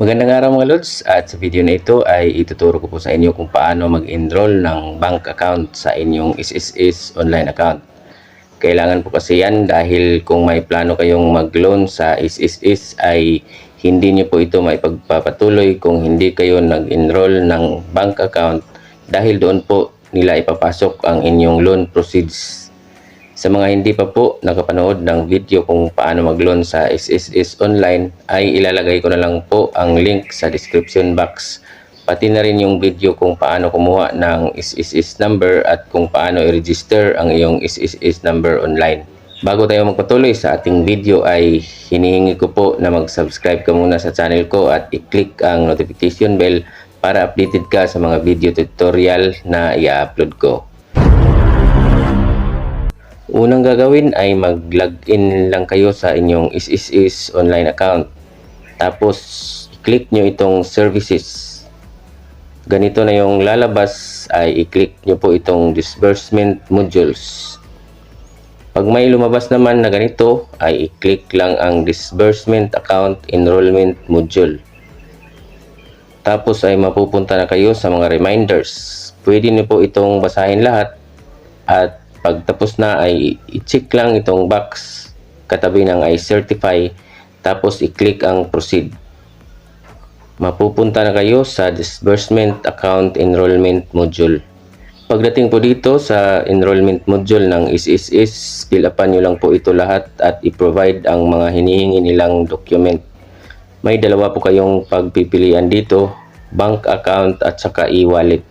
Magandang araw mga Lods, at sa video na ito ay ituturo ko po sa inyo kung paano mag-enroll ng bank account sa inyong SSS online account. Kailangan po kasi yan dahil kung may plano kayong mag-loan sa SSS ay hindi nyo po ito maipagpapatuloy kung hindi kayo nag-enroll ng bank account dahil doon po nila ipapasok ang inyong loan proceeds. Sa mga hindi pa po nakapanood ng video kung paano mag-loan sa SSS Online ay ilalagay ko na lang po ang link sa description box. Pati na rin yung video kung paano kumuha ng SSS number at kung paano i-register ang iyong SSS number online. Bago tayo magpatuloy sa ating video ay hinihingi ko po na mag-subscribe ka muna sa channel ko at i-click ang notification bell para updated ka sa mga video tutorial na i-upload ko. Unang gagawin ay mag-login lang kayo sa inyong SSS online account. Tapos, i-click nyo itong services. Ganito na yung lalabas ay i-click nyo po itong disbursement modules. Pag may lumabas naman na ganito ay i-click lang ang disbursement account enrollment module. Tapos ay mapupunta na kayo sa mga reminders. Pwede nyo po itong basahin lahat at pagtapos na ay i-check lang itong box katabi ng I certify tapos i-click ang proceed. Mapupunta na kayo sa disbursement account enrollment module. Pagdating po dito sa enrollment module ng SSS, fill upan nyo lang po ito lahat at i-provide ang mga hinihingi nilang document. May dalawa po kayong pagpipilian dito, bank account at saka e-wallet.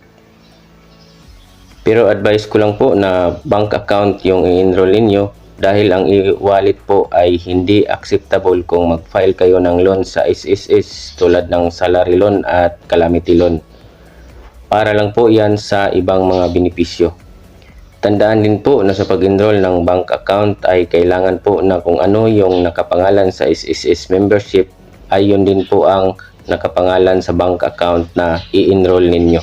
Pero advice ko lang po na bank account yung i-enroll ninyo dahil ang e-wallet po ay hindi acceptable kung mag-file kayo ng loan sa SSS tulad ng salary loan at calamity loan. Para lang po yan sa ibang mga benepisyo. Tandaan din po na sa pag-enroll ng bank account ay kailangan po na kung ano yung nakapangalan sa SSS membership ay yun din po ang nakapangalan sa bank account na i-enroll ninyo.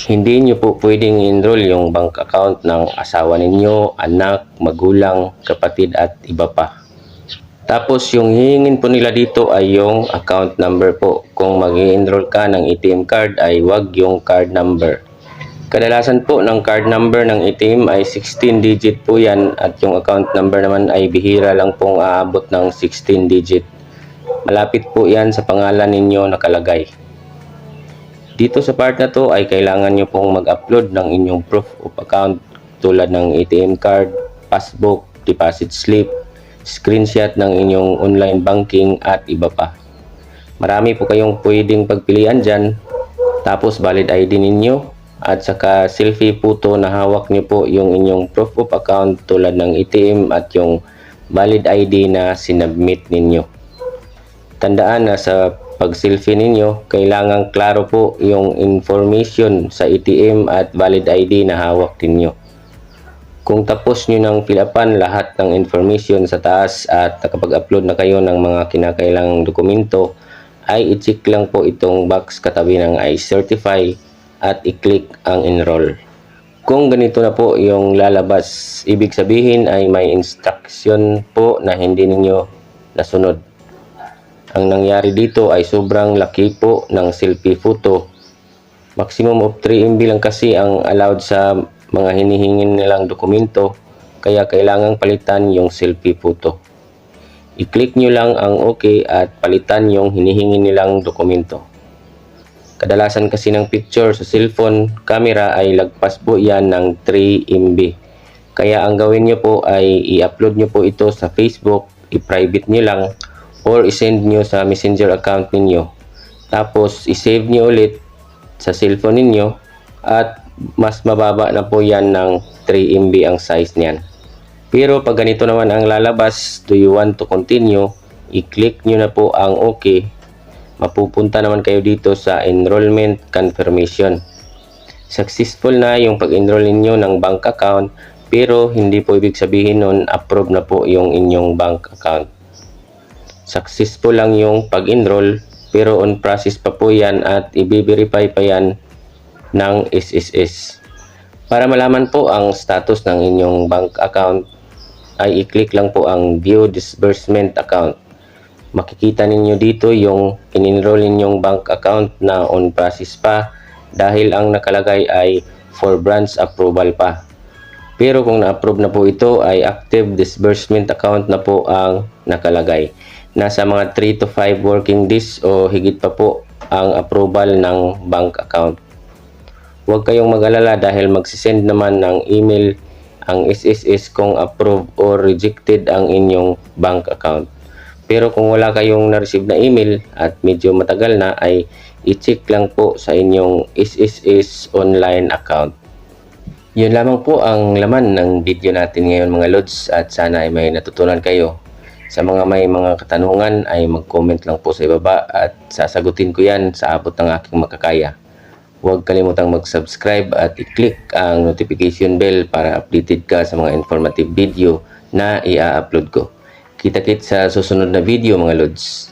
Hindi nyo po pwedeng i-enroll yung bank account ng asawa ninyo, anak, magulang, kapatid at iba pa. Tapos yung hihingin po nila dito ay yung account number po. Kung mag-i-enroll ka ng ATM card ay wag yung card number. Kadalasan po ng card number ng ATM ay 16 digit po yan at yung account number naman ay bihira lang pong aabot ng 16 digit. Malapit po yan sa pangalan ninyo nakalagay. Dito sa part na to ay kailangan nyo pong mag-upload ng inyong proof of account tulad ng ATM card, passbook, deposit slip, screenshot ng inyong online banking at iba pa. Marami po kayong pwedeng pagpilian dyan. Tapos valid ID ninyo at saka selfie photo na hawak nyo po yung inyong proof of account tulad ng ATM at yung valid ID na sinubmit ninyo. Tandaan na sa pag-selfie ninyo, kailangan klaro po yung information sa ATM at valid ID na hawak ninyo. Kung tapos nyo nang fill upan lahat ng information sa taas at nakapag-upload na kayo ng mga kinakailangang dokumento, ay i-check lang po itong box katabi ng I certify at i-click ang enroll. Kung ganito na po yung lalabas, ibig sabihin ay may instruction po na hindi ninyo nasunod. Ang nangyari dito ay sobrang laki po ng selfie photo. Maximum of 3 MB lang kasi ang allowed sa mga hinihingin nilang dokumento, kaya kailangang palitan yung selfie photo. I-click nyo lang ang OK at palitan yung hinihingi nilang dokumento. Kadalasan kasi ng picture sa cellphone camera ay lagpas po yan ng 3 MB. Kaya ang gawin nyo po ay i-upload nyo po ito sa Facebook, i-private nyo lang or i-send nyo sa messenger account ninyo. Tapos i-save nyo ulit sa cellphone ninyo at mas mababa na po yan ng 3 MB ang size niyan. Pero pag ganito naman ang lalabas, do you want to continue? I-click nyo na po ang OK. Mapupunta naman kayo dito sa enrollment confirmation. Successful na yung pag-enroll ninyo ng bank account, pero hindi po ibig sabihin nun approve na po yung inyong bank account. Successful lang yung pag-enroll pero on process pa po yan at i-verify pa yan ng SSS. Para malaman po ang status ng inyong bank account ay i-click lang po ang view disbursement account. makikita ninyo dito yung in-enroll ninyong bank account na on process pa dahil ang nakalagay ay for branch approval pa. Pero kung na-approve na po ito ay active disbursement account na po ang nakalagay. Nasa mga 3 to 5 working days o higit pa po ang approval ng bank account. Huwag kayong mag-alala dahil magsisend naman ng email ang SSS kung approved or rejected ang inyong bank account. Pero kung wala kayong na-receive na email at medyo matagal na ay i-check lang po sa inyong SSS online account. Yun lamang po ang laman ng video natin ngayon mga lods at sana ay may natutunan kayo. Sa mga may mga katanungan ay mag-comment lang po sa ibaba at sasagutin ko yan sa abot ng aking makakaya. Huwag kalimutang mag-subscribe at i-click ang notification bell para updated ka sa mga informative video na i-upload ko. Kita-kits sa susunod na video mga lods.